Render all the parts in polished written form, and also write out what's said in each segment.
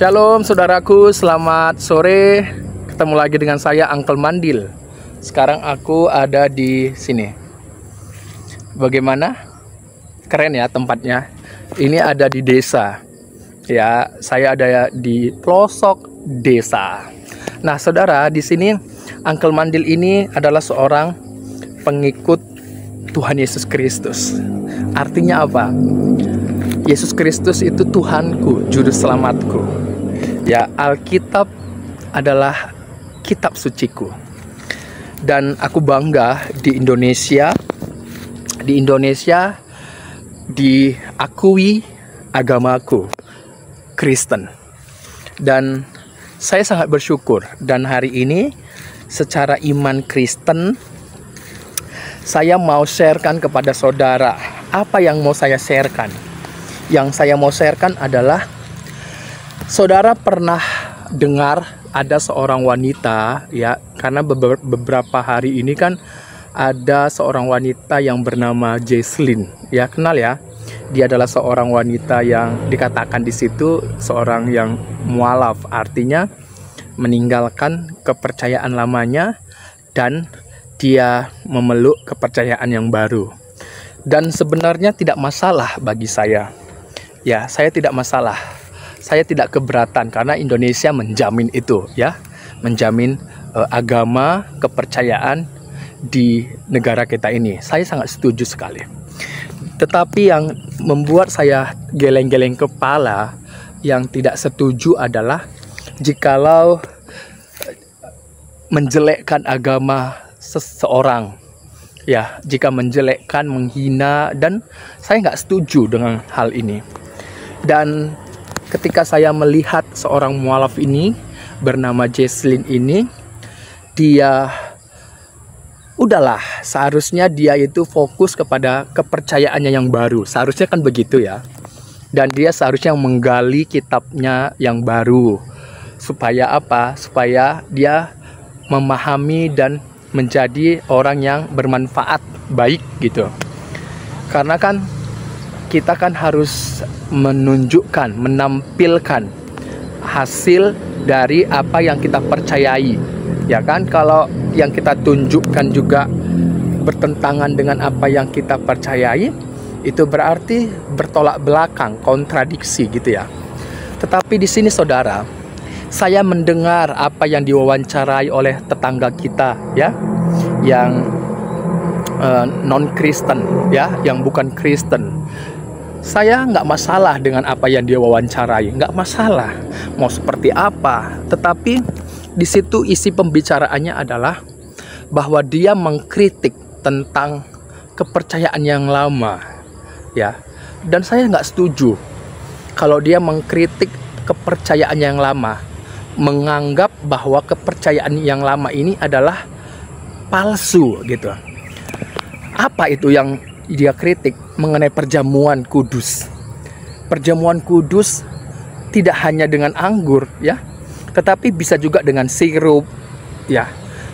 Shalom saudaraku, selamat sore. Ketemu lagi dengan saya Uncle Mandil. Sekarang aku ada di sini. Bagaimana? Keren ya tempatnya. Ini ada di desa. Ya, saya ada di pelosok desa. Nah, saudara, di sini Uncle Mandil ini adalah seorang pengikut Tuhan Yesus Kristus. Artinya apa? Yesus Kristus itu Tuhanku, juru selamatku. Ya, Alkitab adalah kitab suciku. Dan aku bangga di Indonesia. Di Indonesia diakui agamaku, Kristen. Dan saya sangat bersyukur. Dan hari ini secara iman Kristen, saya mau sharekan kepada saudara. Apa yang mau saya sharekan? Yang saya mau sharekan adalah, saudara pernah dengar ada seorang wanita, ya, karena beberapa hari ini kan ada seorang wanita yang bernama Jesslyn, ya, kenal ya? Dia adalah seorang wanita yang dikatakan di situ seorang yang mualaf, artinya meninggalkan kepercayaan lamanya dan dia memeluk kepercayaan yang baru. Dan sebenarnya tidak masalah bagi saya. Ya, saya tidak masalah. Saya tidak keberatan karena Indonesia menjamin itu, ya. Menjamin agama, kepercayaan di negara kita ini. Saya sangat setuju sekali. Tetapi yang membuat saya geleng-geleng kepala, yang tidak setuju adalah jikalau menjelekkan agama seseorang. Ya, jika menjelekkan, menghina, dan saya nggak setuju dengan hal ini. Dan ketika saya melihat seorang mualaf ini bernama Jesslyn ini, dia udahlah, seharusnya dia itu fokus kepada kepercayaannya yang baru. Seharusnya kan begitu ya. Dan dia seharusnya menggali kitabnya yang baru. Supaya apa? Supaya dia memahami dan menjadi orang yang bermanfaat, baik gitu. Karena kan kita kan harus menunjukkan, menampilkan hasil dari apa yang kita percayai. Ya kan, kalau yang kita tunjukkan juga bertentangan dengan apa yang kita percayai, itu berarti bertolak belakang, kontradiksi gitu ya. Tetapi di sini saudara, saya mendengar apa yang diwawancarai oleh tetangga kita, ya, yang non-Kristen, ya, yang bukan Kristen. Saya nggak masalah dengan apa yang dia wawancarai, nggak masalah mau seperti apa. Tetapi di situ isi pembicaraannya adalah bahwa dia mengkritik tentang kepercayaan yang lama, ya. Dan saya nggak setuju kalau dia mengkritik kepercayaan yang lama, menganggap bahwa kepercayaan yang lama ini adalah palsu gitu. Apa itu yang dia kritik? Mengenai perjamuan kudus. Perjamuan kudus tidak hanya dengan anggur, ya, tetapi bisa juga dengan sirup, ya.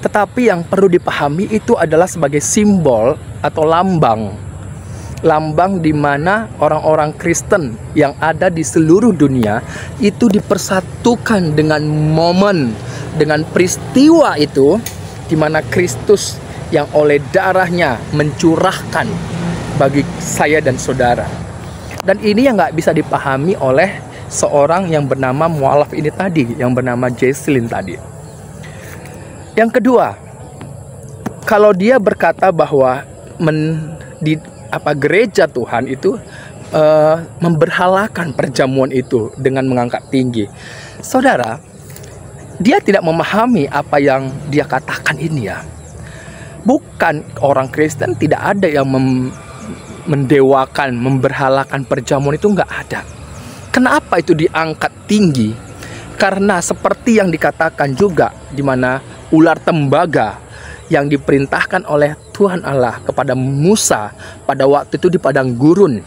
Tetapi yang perlu dipahami itu adalah sebagai simbol atau lambang. Lambang di mana orang-orang Kristen yang ada di seluruh dunia itu dipersatukan dengan momen, dengan peristiwa itu, di mana Kristus yang oleh darahnya mencurahkan bagi saya dan saudara. Dan ini yang nggak bisa dipahami oleh seorang yang bernama mualaf ini tadi, yang bernama Jesslyn tadi. Yang kedua, kalau dia berkata bahwa di gereja Tuhan itu memberhalakan perjamuan itu dengan mengangkat tinggi, saudara, dia tidak memahami apa yang dia katakan ini, ya. Bukan orang Kristen, tidak ada yang mendewakan, memberhalakan perjamuan, itu nggak ada. Kenapa itu diangkat tinggi? Karena seperti yang dikatakan juga, di mana ular tembaga yang diperintahkan oleh Tuhan Allah kepada Musa pada waktu itu di padang gurun,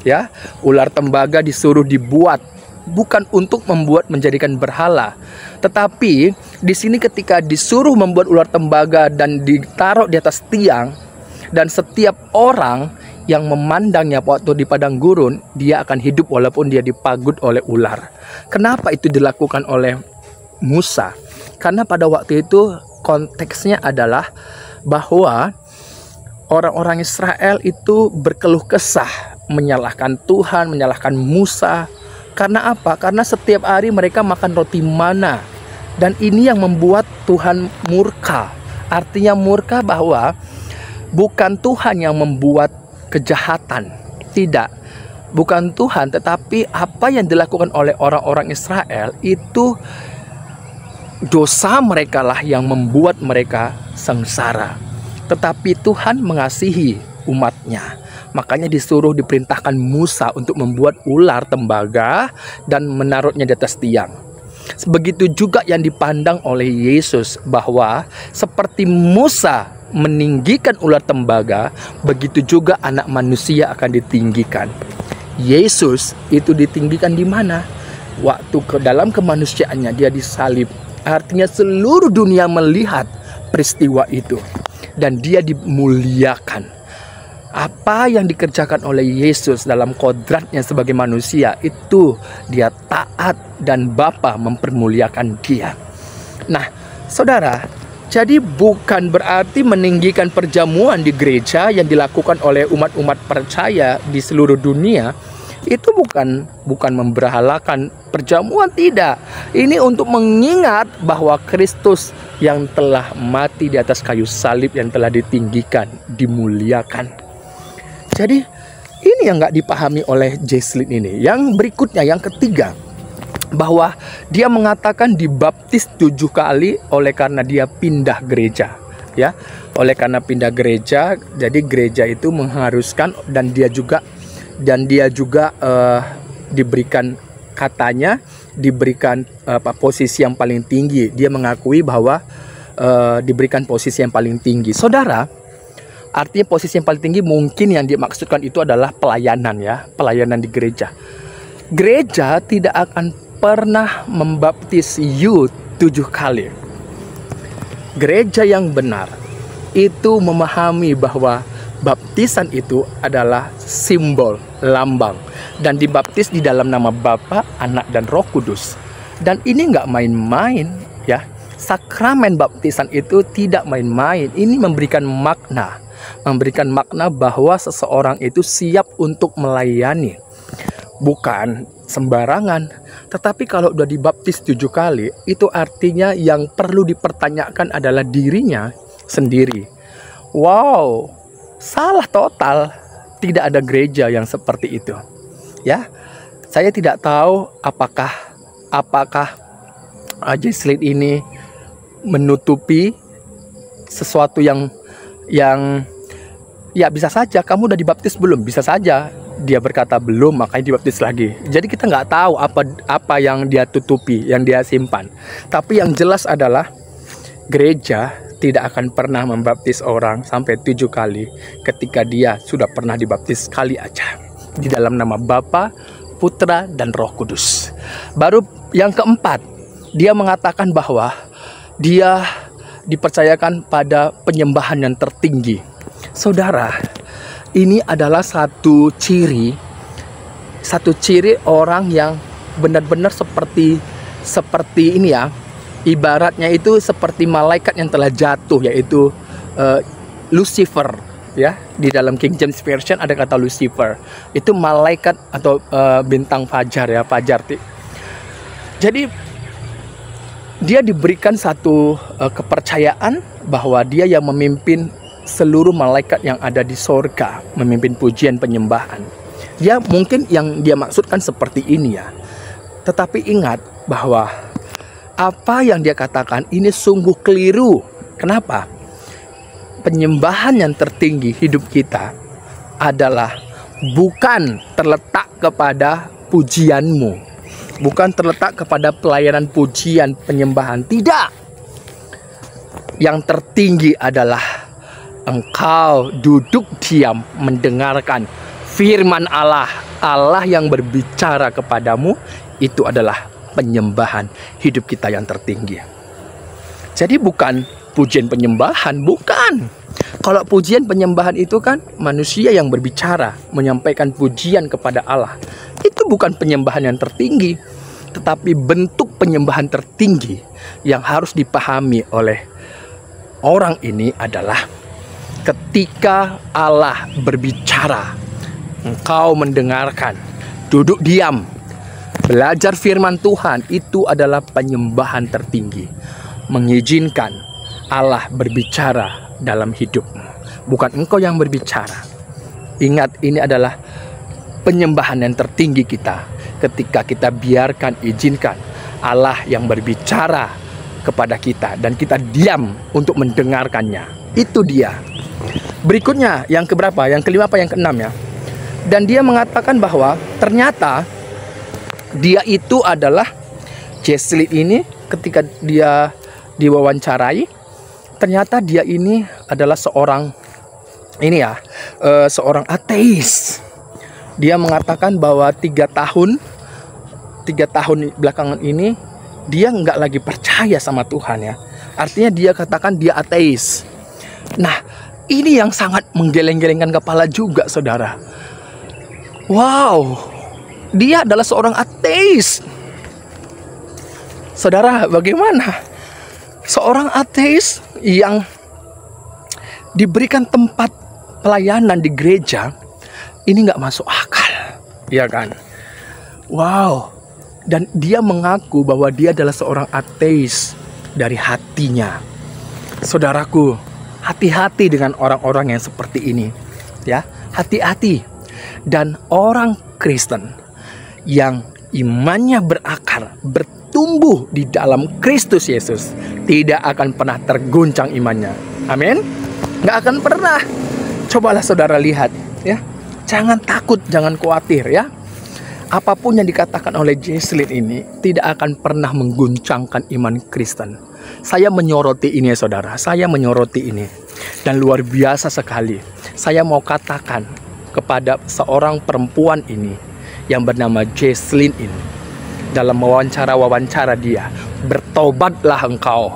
ya, ular tembaga disuruh dibuat bukan untuk menjadikan berhala, tetapi di sini ketika disuruh membuat ular tembaga dan ditaruh di atas tiang, dan setiap orang yang memandangnya waktu di padang gurun, dia akan hidup walaupun dia dipagut oleh ular. Kenapa itu dilakukan oleh Musa? Karena pada waktu itu konteksnya adalah bahwa orang-orang Israel itu berkeluh kesah, menyalahkan Tuhan, menyalahkan Musa. Karena apa? Karena setiap hari mereka makan roti mana. Dan ini yang membuat Tuhan murka. Artinya murka bahwa bukan Tuhan yang membuat kejahatan. Tidak. Bukan Tuhan, tetapi apa yang dilakukan oleh orang-orang Israel itu dosa mereka lah yang membuat mereka sengsara. Tetapi Tuhan mengasihi umatnya. Makanya diperintahkan Musa untuk membuat ular tembaga dan menaruhnya di atas tiang. Begitu juga yang dipandang oleh Yesus, bahwa seperti Musa meninggikan ular tembaga, begitu juga anak manusia akan ditinggikan. Yesus itu ditinggikan di mana? Waktu ke dalam kemanusiaannya dia disalib. Artinya seluruh dunia melihat peristiwa itu dan dia dimuliakan. Apa yang dikerjakan oleh Yesus dalam kodratnya sebagai manusia itu dia taat dan Bapa mempermuliakan dia. Nah, saudara, jadi bukan berarti meninggikan perjamuan di gereja yang dilakukan oleh umat-umat percaya di seluruh dunia itu bukan memberhalakan perjamuan, tidak. Ini untuk mengingat bahwa Kristus yang telah mati di atas kayu salib, yang telah ditinggikan, dimuliakan. Jadi ini yang nggak dipahami oleh Jesslyn ini. Yang berikutnya, yang ketiga, bahwa dia mengatakan dibaptis 7 kali oleh karena dia pindah gereja, ya. Oleh karena pindah gereja, jadi gereja itu mengharuskan dan dia juga diberikan, katanya diberikan posisi yang paling tinggi. Dia mengakui bahwa diberikan posisi yang paling tinggi. Saudara, artinya posisi yang paling tinggi mungkin yang dimaksudkan itu adalah pelayanan, ya, pelayanan di gereja. Gereja tidak akan pernah membaptis you 7 kali. Gereja yang benar itu memahami bahwa baptisan itu adalah simbol, lambang, dan dibaptis di dalam nama Bapa, Anak, dan Roh Kudus. Dan ini nggak main-main, ya. Sakramen baptisan itu tidak main-main. Ini memberikan makna bahwa seseorang itu siap untuk melayani, bukan sembarangan. Tetapi kalau udah dibaptis 7 kali, itu artinya yang perlu dipertanyakan adalah dirinya sendiri. Wow, salah total. Tidak ada gereja yang seperti itu, ya. Saya tidak tahu apakah Jesslyn ini menutupi sesuatu yang ya, bisa saja kamu udah dibaptis belum, bisa saja dia berkata belum, makanya dibaptis lagi. Jadi kita nggak tahu apa yang dia tutupi, yang dia simpan. Tapi yang jelas adalah gereja tidak akan pernah membaptis orang sampai 7 kali ketika dia sudah pernah dibaptis sekali aja di dalam nama Bapa, Putra, dan Roh Kudus. Baru yang keempat, dia mengatakan bahwa dia dipercayakan pada penyembahan yang tertinggi. Saudara, ini adalah satu ciri orang yang benar-benar seperti ini, ya. Ibaratnya itu seperti malaikat yang telah jatuh, yaitu Lucifer, ya. Di dalam King James Version ada kata Lucifer. Itu malaikat atau bintang fajar, ya, fajar. Jadi dia diberikan satu kepercayaan bahwa dia yang memimpin seluruh malaikat yang ada di sorga, memimpin pujian penyembahan. Ya, mungkin yang dia maksudkan seperti ini, ya. Tetapi ingat bahwa apa yang dia katakan ini sungguh keliru. Kenapa? Penyembahan yang tertinggi hidup kita adalah bukan terletak kepada pujianmu, bukan terletak kepada pelayanan pujian penyembahan. Tidak. Yang tertinggi adalah engkau duduk diam mendengarkan firman Allah. Allah yang berbicara kepadamu, itu adalah penyembahan hidup kita yang tertinggi. Jadi bukan pujian penyembahan, bukan. Kalau pujian penyembahan itu kan manusia yang berbicara, menyampaikan pujian kepada Allah. Itu bukan penyembahan yang tertinggi, tetapi bentuk penyembahan tertinggi yang harus dipahami oleh orang ini adalah ketika Allah berbicara, engkau mendengarkan, duduk diam, belajar firman Tuhan. Itu adalah penyembahan tertinggi. Mengizinkan Allah berbicara dalam hidupmu, bukan engkau yang berbicara. Ingat, ini adalah penyembahan yang tertinggi kita, ketika kita biarkan, izinkan Allah yang berbicara kepada kita dan kita diam untuk mendengarkannya. Itu dia. Berikutnya, yang keberapa? Yang kelima apa yang keenam ya? Dan dia mengatakan bahwa ternyata dia itu adalah Jesslyn ini, ketika dia diwawancarai, ternyata dia ini adalah seorang seorang ateis. Dia mengatakan bahwa 3 tahun belakangan ini dia nggak lagi percaya sama Tuhan ya. Artinya dia katakan dia ateis. Nah, ini yang sangat menggeleng-gelengkan kepala juga, saudara. Wow, dia adalah seorang ateis. Saudara, bagaimana seorang ateis yang diberikan tempat pelayanan di gereja ini nggak masuk akal, ya kan? Wow. Dan dia mengaku bahwa dia adalah seorang ateis dari hatinya. Saudaraku, hati-hati dengan orang-orang yang seperti ini, ya, hati-hati. Dan orang Kristen yang imannya berakar, bertumbuh di dalam Kristus Yesus, tidak akan pernah terguncang imannya. Amin. Nggak akan pernah. Cobalah saudara lihat, ya. Jangan takut, jangan khawatir, ya. Apapun yang dikatakan oleh Jesslyn ini tidak akan pernah mengguncangkan iman Kristen. Saya menyoroti ini ya saudara, saya menyoroti ini. Dan luar biasa sekali. Saya mau katakan kepada seorang perempuan ini yang bernama Jesslyn ini, dalam wawancara dia, bertobatlah engkau.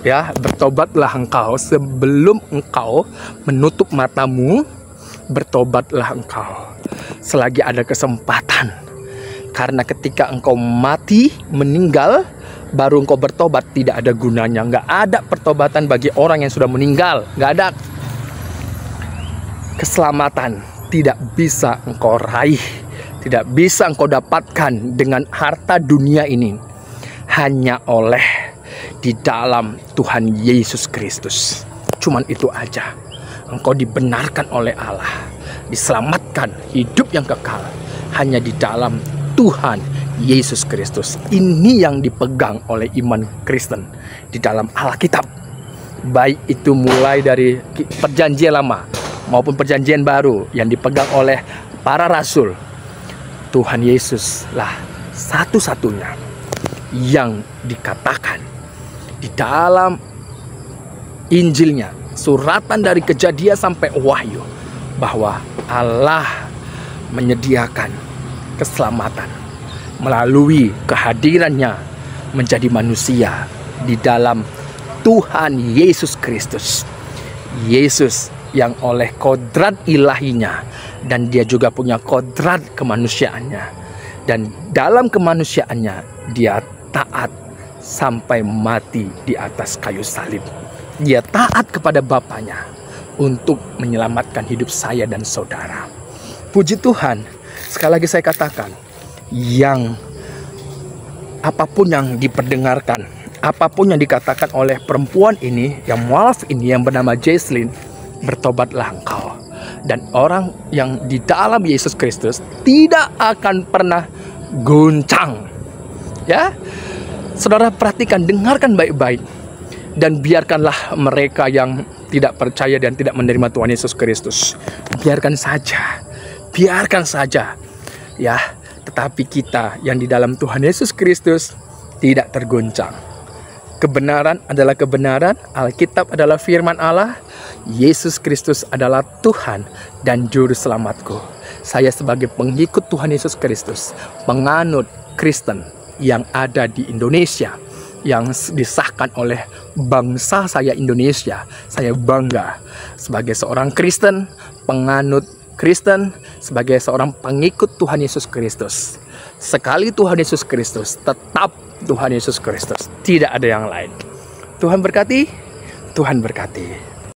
Ya, bertobatlah engkau sebelum engkau menutup matamu, bertobatlah engkau selagi ada kesempatan. Karena ketika engkau mati, meninggal, baru engkau bertobat, tidak ada gunanya. Nggak ada pertobatan bagi orang yang sudah meninggal. Nggak ada. Keselamatan tidak bisa engkau raih, tidak bisa engkau dapatkan dengan harta dunia ini, hanya oleh di dalam Tuhan Yesus Kristus. Cuman itu aja. Engkau dibenarkan oleh Allah, diselamatkan, hidup yang kekal hanya di dalam Tuhan Yesus Kristus. Ini yang dipegang oleh iman Kristen di dalam Alkitab. Baik itu mulai dari perjanjian lama maupun perjanjian baru yang dipegang oleh para rasul. Tuhan Yesus lah satu-satunya yang dikatakan di dalam Injilnya, suratan dari Kejadian sampai Wahyu, bahwa Allah menyediakan keselamatan melalui kehadirannya menjadi manusia di dalam Tuhan Yesus Kristus. Yesus yang oleh kodrat ilahinya, dan dia juga punya kodrat kemanusiaannya, dan dalam kemanusiaannya dia taat sampai mati di atas kayu salib. Dia taat kepada Bapaknya untuk menyelamatkan hidup saya dan saudara. Puji Tuhan. Sekali lagi saya katakan, yang apapun yang diperdengarkan, apapun yang dikatakan oleh perempuan ini, yang mualaf ini, yang bernama Jesslyn, bertobatlah engkau. Dan orang yang di dalam Yesus Kristus tidak akan pernah goncang. Ya, saudara perhatikan, dengarkan baik-baik, dan biarkanlah mereka yang tidak percaya dan tidak menerima Tuhan Yesus Kristus, biarkan saja. Biarkan saja, ya. Tetapi kita yang di dalam Tuhan Yesus Kristus tidak tergoncang. Kebenaran adalah kebenaran, Alkitab adalah firman Allah, Yesus Kristus adalah Tuhan dan Juru Selamatku. Saya sebagai pengikut Tuhan Yesus Kristus, penganut Kristen yang ada di Indonesia, yang disahkan oleh bangsa saya Indonesia. Saya bangga sebagai seorang Kristen, penganut Kristen, sebagai seorang pengikut Tuhan Yesus Kristus. Sekali Tuhan Yesus Kristus, tetap Tuhan Yesus Kristus. Tidak ada yang lain. Tuhan berkati, Tuhan berkati.